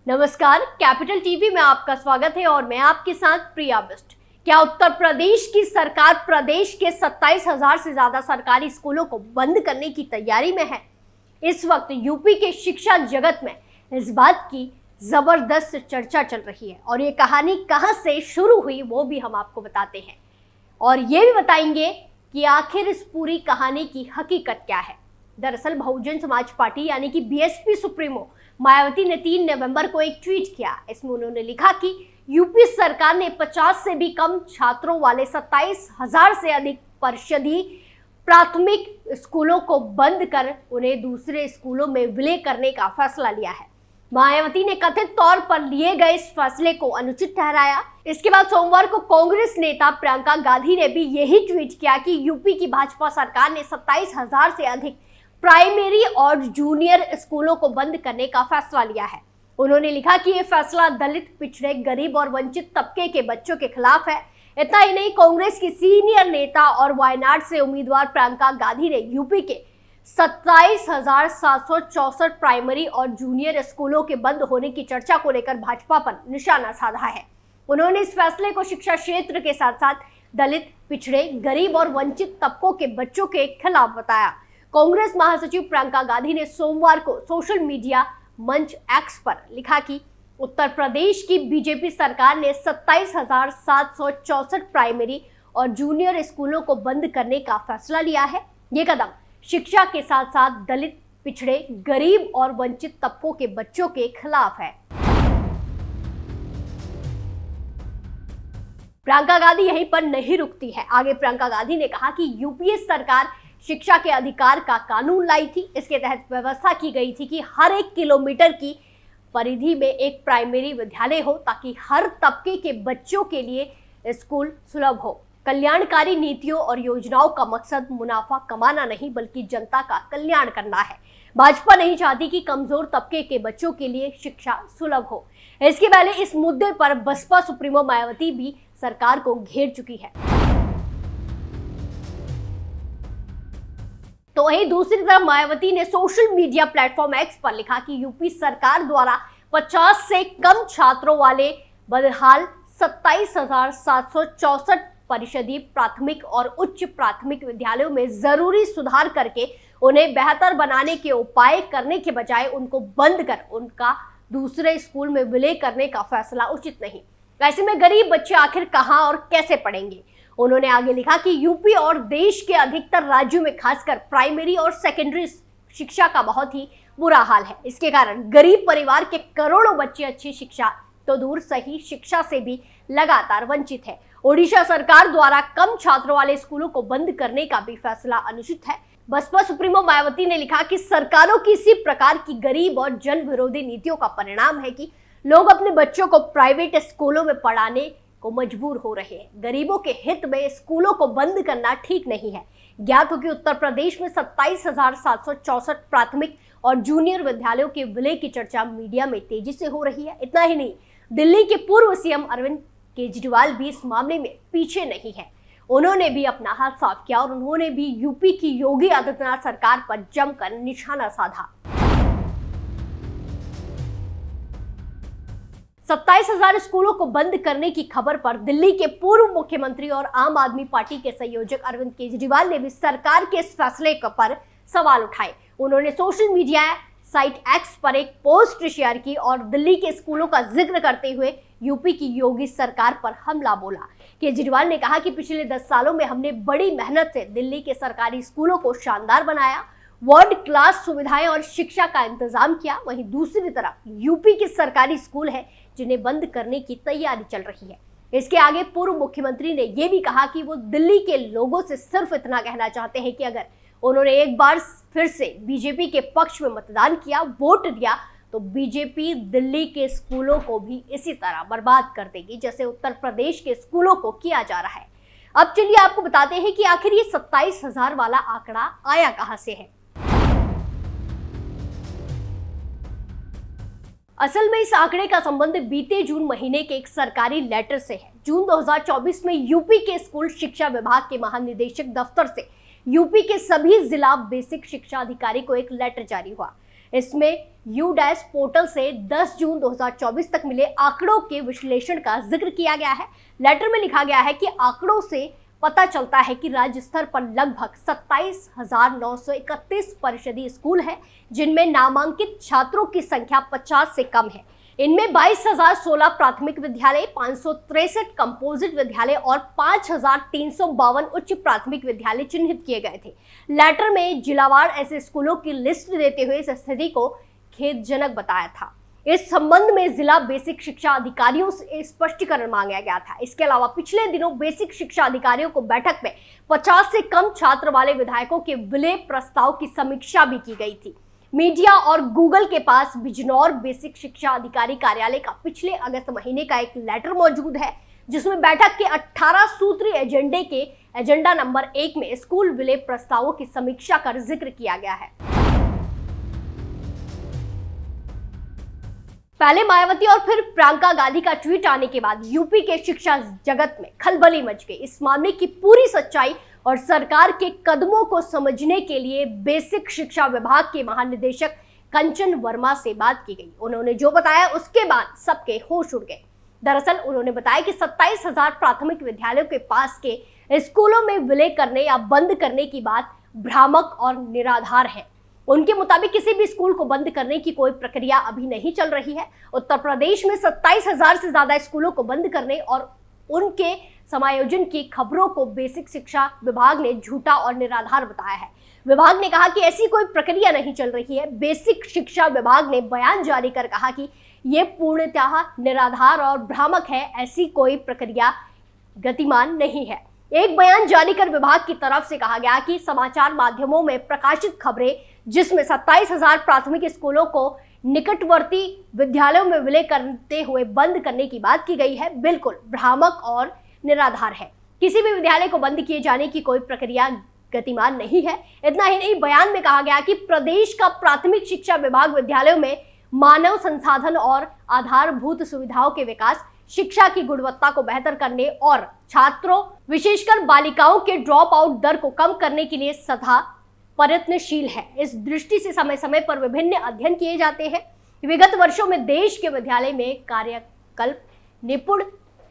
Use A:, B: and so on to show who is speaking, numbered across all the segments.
A: नमस्कार, capital TV में आपका स्वागत है और मैं आपके साथ प्रिया बिस्ट। क्या उत्तर प्रदेश की सरकार प्रदेश के 27,000 से ज्यादा सरकारी स्कूलों को बंद करने की तैयारी में है? इस वक्त यूपी के शिक्षा जगत में इस बात की जबरदस्त चर्चा चल रही है और ये कहानी कहां से शुरू हुई वो भी हम आपको बताते हैं और ये भी बताएंगे कि आखिर इस पूरी कहानी की हकीकत क्या है। दरअसल बहुजन समाज पार्टी यानी कि बीएसपी सुप्रीमो मायावती ने 3 नवंबर को एक ट्वीट किया। इसमें उन्होंने लिखा कि यूपी सरकार ने 50 से भी कम छात्रों वाले 27,000 से अधिक परिषदीय प्राथमिक स्कूलों को बंद कर उन्हें दूसरे स्कूलों में विलय करने का फैसला लिया है। मायावती ने कथित तौर पर लिए गए इस फैसले को अनुचित ठहराया। इसके बाद सोमवार को कांग्रेस नेता प्रियंका गांधी ने भी यही ट्वीट किया कि यूपी की भाजपा सरकार ने 27,000 से अधिक प्राइमरी और जूनियर स्कूलों को बंद करने का फैसला लिया है। उन्होंने लिखा कि यह फैसला दलित, पिछड़े, गरीब और वंचित तबके के बच्चों के खिलाफ है। इतना ही नहीं, कांग्रेस की सीनियर नेता और वायनाड से उम्मीदवार प्रियंका गांधी ने यूपी के 27,764 प्राइमरी और जूनियर स्कूलों के बंद होने की चर्चा को लेकर भाजपा पर निशाना साधा है। उन्होंने इस फैसले को शिक्षा क्षेत्र के साथ साथ दलित, पिछड़े, गरीब और वंचित तबकों के बच्चों के खिलाफ बताया। कांग्रेस महासचिव प्रियंका गांधी ने सोमवार को सोशल मीडिया मंच एक्स पर लिखा कि उत्तर प्रदेश की बीजेपी सरकार ने 27,764 प्राइमरी और जूनियर स्कूलों को बंद करने का फैसला लिया है। ये कदम शिक्षा के साथ साथ दलित, पिछड़े, गरीब और वंचित तबकों के बच्चों के खिलाफ है। प्रियंका गांधी यहीं पर नहीं रुकती है। आगे प्रियंका गांधी ने कहा कि यूपीए सरकार शिक्षा के अधिकार का कानून लाई थी। इसके तहत व्यवस्था की गई थी कि हर 1 किलोमीटर की परिधि में एक प्राइमरी विद्यालय हो ताकि हर तबके के बच्चों के लिए स्कूल सुलभ हो। कल्याणकारी नीतियों और योजनाओं का मकसद मुनाफा कमाना नहीं बल्कि जनता का कल्याण करना है। भाजपा नहीं चाहती कि कमजोर तबके के बच्चों के लिए शिक्षा सुलभ हो। इसके पहले इस मुद्दे पर बसपा सुप्रीमो मायावती भी सरकार को घेर चुकी है। तो वहीं दूसरी तरफ मायावती ने सोशल मीडिया प्लेटफॉर्म एक्स पर लिखा कि यूपी सरकार द्वारा 50 से कम छात्रों वाले बदहाल 27,764 परिषदीय प्राथमिक और उच्च प्राथमिक विद्यालयों में जरूरी सुधार करके उन्हें बेहतर बनाने के उपाय करने के बजाय उनको बंद कर उनका दूसरे स्कूल में विलय करने का फैसला उचित नहीं। ऐसे में गरीब बच्चे आखिर कहां और कैसे पढ़ेंगे? उन्होंने आगे लिखा कि यूपी और देश के अधिकतर राज्यों में खासकर प्राइमरी और सेकेंडरी शिक्षा का बहुत ही बुरा हाल है। इसके कारण गरीब परिवार के करोड़ों बच्चे अच्छी शिक्षा तो दूर सही शिक्षा से भी लगातार वंचित है। ओडिशा सरकार द्वारा कम छात्रों वाले स्कूलों को बंद करने का भी फैसला अनुचित है। बसपा सुप्रीमो मायावती ने लिखा कि सरकारों की इसी प्रकार की गरीब और जन विरोधी नीतियों का परिणाम है कि लोग अपने बच्चों को प्राइवेट स्कूलों में पढ़ाने को मजबूर हो रहे हैं। गरीबों के हित में स्कूलों को बंद करना ठीक नहीं है। ज्ञात हो कि उत्तर प्रदेश में 27,764 प्राथमिक और जूनियर विद्यालयों के विलय की चर्चा मीडिया में तेजी से हो रही है। इतना ही नहीं, दिल्ली के पूर्व सीएम अरविंद केजरीवाल भी इस मामले में पीछे नहीं है। उन्होंने भी अपना हाथ साफ किया और उन्होंने भी यूपी की योगी आदित्यनाथ सरकार पर जमकर निशाना साधा। 27,000 स्कूलों को बंद करने की खबर पर दिल्ली के पूर्व मुख्यमंत्री और आम आदमी पार्टी के संयोजक अरविंद केजरीवाल ने भी सरकार के इस फैसले पर सवाल उठाए। उन्होंने सोशल मीडिया साइट एक्स पर एक पोस्ट शेयर की और दिल्ली के स्कूलों का जिक्र करते हुए यूपी की योगी सरकार पर हमला बोला। केजरीवाल ने कहा कि पिछले 10 सालों में हमने बड़ी मेहनत से दिल्ली के सरकारी स्कूलों को शानदार बनाया, वर्ल्ड क्लास सुविधाएं और शिक्षा का इंतजाम किया। वहीं दूसरी तरफ यूपी के सरकारी स्कूल है जिन्हें बंद करने की तैयारी चल रही है। इसके आगे पूर्व मुख्यमंत्री ने यह भी कहा कि वो दिल्ली के लोगों से सिर्फ इतना कहना चाहते हैं कि अगर उन्होंने एक बार फिर से बीजेपी के पक्ष में मतदान किया, वोट दिया, तो बीजेपी दिल्ली के स्कूलों को भी इसी तरह बर्बाद कर देगी जैसे उत्तर प्रदेश के स्कूलों को किया जा रहा है। अब चलिए आपको बताते हैं कि आखिर ये 27,000 वाला आंकड़ा आया कहां से है। असल में इस आंकड़े का संबंध बीते जून महीने के एक सरकारी लेटर से है। जून 2024 में यूपी के स्कूल शिक्षा विभाग के महानिदेशक दफ्तर से यूपी के सभी जिला बेसिक शिक्षा अधिकारी को एक लेटर जारी हुआ। इसमें यूडैश पोर्टल से 10 जून 2024 तक मिले आंकड़ों के विश्लेषण का जिक्र किया गया है। लेटर में लिखा गया है कि आंकड़ों से पता चलता है कि राज्य स्तर पर लगभग 27,931 परिषदीय स्कूल हैं, जिनमें नामांकित छात्रों की संख्या 50 से कम है। इनमें 22,016 प्राथमिक विद्यालय, 563 कंपोजिट विद्यालय और 5,352 उच्च प्राथमिक विद्यालय चिन्हित किए गए थे। लेटर में जिलावार ऐसे स्कूलों की लिस्ट देते हुए इस स्थिति को खेदजनक बताया था। इस संबंध में जिला बेसिक शिक्षा अधिकारियों से स्पष्टीकरण मांगा गया था। इसके अलावा पिछले दिनों बेसिक शिक्षा अधिकारियों को बैठक में 50 से कम छात्र वाले विधायकों के विलय प्रस्ताव की समीक्षा भी की गई थी। मीडिया और गूगल के पास बिजनौर बेसिक शिक्षा अधिकारी कार्यालय का पिछले अगस्त महीने का एक लेटर मौजूद है, जिसमें बैठक के 18 सूत्रीय एजेंडे के एजेंडा नंबर 1 में स्कूल विलय प्रस्तावों की समीक्षा कर जिक्र किया गया है। पहले मायावती और फिर प्रियंका गांधी का ट्वीट आने के बाद यूपी के शिक्षा जगत में खलबली मच गई। इस मामले की पूरी सच्चाई और सरकार के कदमों को समझने के लिए बेसिक शिक्षा विभाग के महानिदेशक कंचन वर्मा से बात की गई। उन्होंने जो बताया उसके बाद सबके होश उड़ गए। दरअसल उन्होंने बताया कि 27,000 प्राथमिक विद्यालयों के पास के स्कूलों में विलय करने या बंद करने की बात भ्रामक और निराधार है। उनके मुताबिक किसी भी स्कूल को बंद करने की कोई प्रक्रिया अभी नहीं चल रही है। उत्तर प्रदेश में 27,000 से ज्यादा स्कूलों को बंद करने और उनके समायोजन की खबरों को बेसिक शिक्षा विभाग ने झूठा और निराधार बताया है। विभाग ने कहा कि ऐसी कोई प्रक्रिया नहीं चल रही है। बेसिक शिक्षा विभाग ने बयान जारी कर कहा कि ये पूर्णतः निराधार और भ्रामक है, ऐसी कोई प्रक्रिया गतिमान नहीं है। एक बयान जारी कर विभाग की तरफ से कहा गया कि समाचार माध्यमों में प्रकाशित खबरें जिसमें 27,000 प्राथमिक स्कूलों को निकटवर्ती विद्यालयों में विलय करते हुए बंद करने की बात की गई है, बिल्कुल भ्रामक और निराधार है। किसी भी विद्यालय को बंद किए जाने की कोई प्रक्रिया गतिमान नहीं है। इतना ही नहीं, बयान में कहा गया कि प्रदेश का प्राथमिक शिक्षा विभाग विद्यालयों में मानव संसाधन और आधारभूत सुविधाओं के विकास, शिक्षा की गुणवत्ता को बेहतर करने और छात्रों विशेषकर बालिकाओं के ड्रॉप आउट दर को कम करने के लिए सदा प्रयत्नशील है। इस दृष्टि से समय समय पर विभिन्न अध्ययन किए जाते हैं। विगत वर्षों में देश के विद्यालय में कार्यकल्प, निपुण,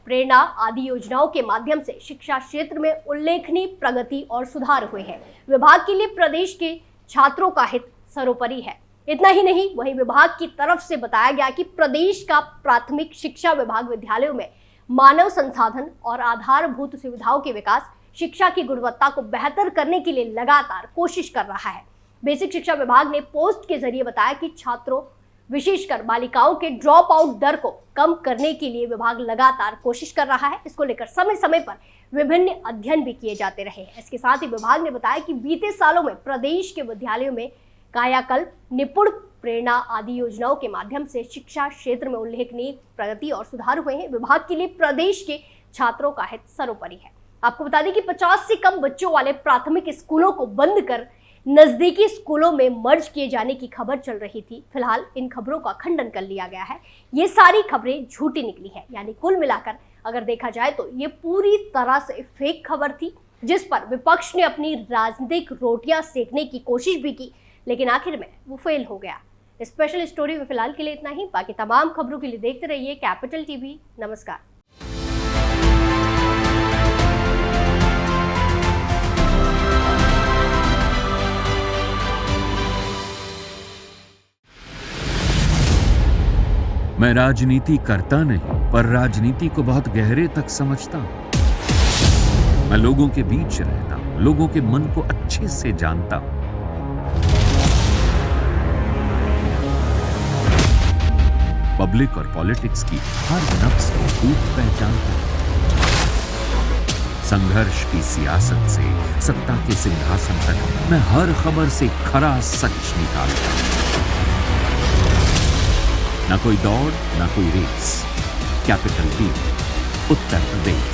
A: प्रेरणा आदि योजनाओं के माध्यम से शिक्षा क्षेत्र में उल्लेखनीय प्रगति और सुधार हुए हैं। विभाग के लिए प्रदेश के छात्रों का हित सर्वोपरि है। इतना ही नहीं, वहीं विभाग की तरफ से बताया गया कि प्रदेश का प्राथमिक शिक्षा विभाग विद्यालयों में मानव संसाधन और आधारभूत सुविधाओं के विकास, शिक्षा की गुणवत्ता को बेहतर करने के लिए लगातार कोशिश कर रहा है। बेसिक शिक्षा विभाग ने पोस्ट के जरिए बताया कि छात्रों विशेषकर बालिकाओं के ड्रॉप आउट दर को कम करने के लिए विभाग लगातार कोशिश कर रहा है। इसको लेकर समय समय पर विभिन्न अध्ययन भी किए जाते रहे हैं। इसके साथ ही विभाग ने बताया कि बीते सालों में प्रदेश के विद्यालयों में कायाकल्प, निपुण, प्रेरणा आदि योजनाओं के माध्यम से शिक्षा क्षेत्र में उल्लेखनीय प्रगति और सुधार हुए हैं। विभाग के लिए प्रदेश के छात्रों का हित सर्वोपरि है। आपको बता दें कि 50 से कम बच्चों वाले प्राथमिक स्कूलों को बंद कर नजदीकी स्कूलों में मर्ज किए जाने की खबर चल रही थी। फिलहाल इन खबरों का खंडन कर लिया गया है। ये सारी खबरें झूठी निकली है। यानी कुल मिलाकर अगर देखा जाए तो ये पूरी तरह से फेक खबर थी, जिस पर विपक्ष ने अपनी राजनीतिक रोटियां सेकने की कोशिश भी की, लेकिन आखिर में वो फेल हो गया। स्पेशल स्टोरी में फिलहाल के लिए इतना ही। बाकी तमाम खबरों के लिए देखते रहिए कैपिटल टीवी। नमस्कार।
B: मैं राजनीति करता नहीं, पर राजनीति को बहुत गहरे तक समझता हूं। मैं लोगों के बीच रहता हूं, लोगों के मन को अच्छे से जानता हूं। पब्लिक और पॉलिटिक्स की हर नब्ज को खूब पहचानता हूं। संघर्ष की सियासत से सत्ता के सिंहासन तक मैं हर खबर से खरा सच निकालता हूं। ना कोई दौड़, ना कोई race. Capital TV, Uttar Pradesh.